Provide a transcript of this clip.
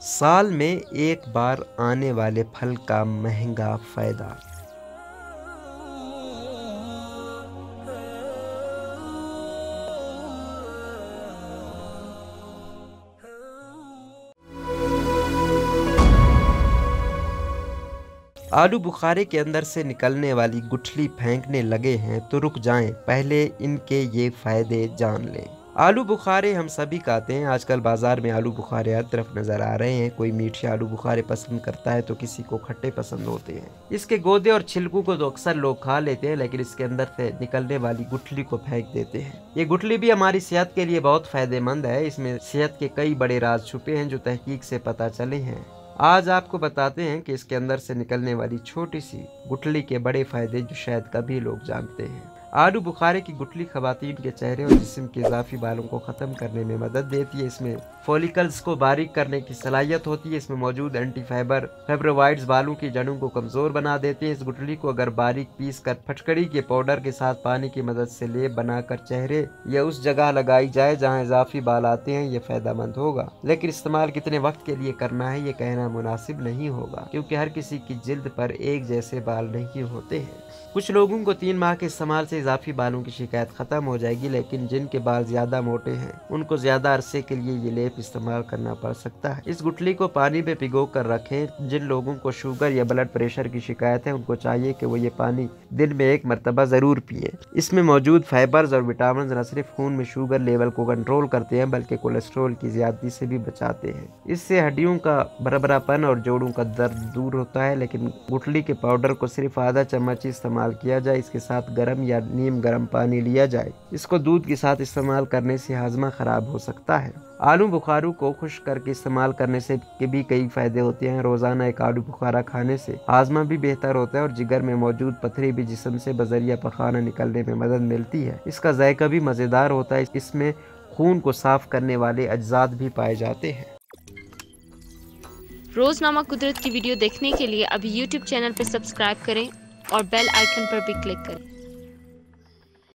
साल में एक बार आने वाले फल का महंगा फायदा। आलू बुखारे के अंदर से निकलने वाली गुठली फेंकने लगे हैं तो रुक जाएं, पहले इनके ये फायदे जान लें। आलू बुखारे हम सभी खाते हैं। आजकल बाजार में आलू बुखारे हर तरफ नजर आ रहे हैं। कोई मीठे आलू बुखारे पसंद करता है तो किसी को खट्टे पसंद होते हैं। इसके गोदे और छिलकों को तो अक्सर लोग खा लेते हैं, लेकिन इसके अंदर से निकलने वाली गुठली को फेंक देते हैं। ये गुठली भी हमारी सेहत के लिए बहुत फायदेमंद है। इसमें सेहत के कई बड़े राज छुपे हैं जो तहकीक से पता चले हैं। आज आपको बताते हैं कि इसके अंदर से निकलने वाली छोटी सी गुठली के बड़े फायदे जो शायद कभी लोग जानते हैं। आलू बुखारे की गुठली खवातीन के चेहरे और जिस्म के इजाफी बालों को ख़त्म करने में मदद देती है। इसमें फॉलिकल्स को बारीक करने की सलाहियत होती है। इसमें मौजूद एंटी फाइब्रोवाइड्स बालों की जड़ों को कमज़ोर बना देते हैं। इस गुठली को अगर बारीक पीस कर फटकड़ी के पाउडर के साथ पानी की मदद से लेप बनाकर चेहरे या उस जगह लगाई जाए जहाँ इजाफी बाल आते हैं, ये फ़ायदेमंद होगा। लेकिन इस्तेमाल कितने वक्त के लिए करना है ये कहना मुनासिब नहीं होगा, क्योंकि हर किसी की जिल्द पर एक जैसे बाल नहीं होते हैं। कुछ लोगों को 3 माह के इस्तेमाल से इजाफी बालों की शिकायत खत्म हो जाएगी, लेकिन जिनके बाल ज्यादा मोटे हैं उनको ज्यादा अरसे के लिए ये लेप इस्तेमाल करना पड़ सकता है। इस गुठली को पानी में भिगो कर रखें। जिन लोगों को शुगर या ब्लड प्रेशर की शिकायत है उनको चाहिए कि वो ये पानी दिन में 1 मरतबा जरूर पिए। इसमें मौजूद फाइबर्स और विटामिन न सिर्फ खून में शुगर लेवल को कंट्रोल करते हैं बल्कि कोलेस्ट्रोल की ज्यादती से भी बचाते हैं। इससे हड्डियों का बरबरापन और जोड़ों का दर्द दूर होता है। लेकिन गुठली के पाउडर को सिर्फ आधा चम्मच इस्तेमाल किया जाए। इसके साथ गर्म या नीम गर्म पानी लिया जाए। इसको दूध के साथ इस्तेमाल करने से हाजमा खराब हो सकता है। आलू बुखारों को खुश्क करके इस्तेमाल करने से भी कई फायदे होते हैं। रोजाना एक आलू बुखारा खाने से हाजमा भी बेहतर होता है और जिगर में मौजूद पथरी भी जिस्म से बजरिया पखाना निकलने में मदद मिलती है। इसका जायका भी मजेदार होता है। इसमें खून को साफ करने वाले अज्जात भी पाए जाते हैं। रोजनामा कुदरत की वीडियो देखने के लिए अभी YouTube चैनल पर सब्सक्राइब करें और बेल आइकन पर भी क्लिक करें।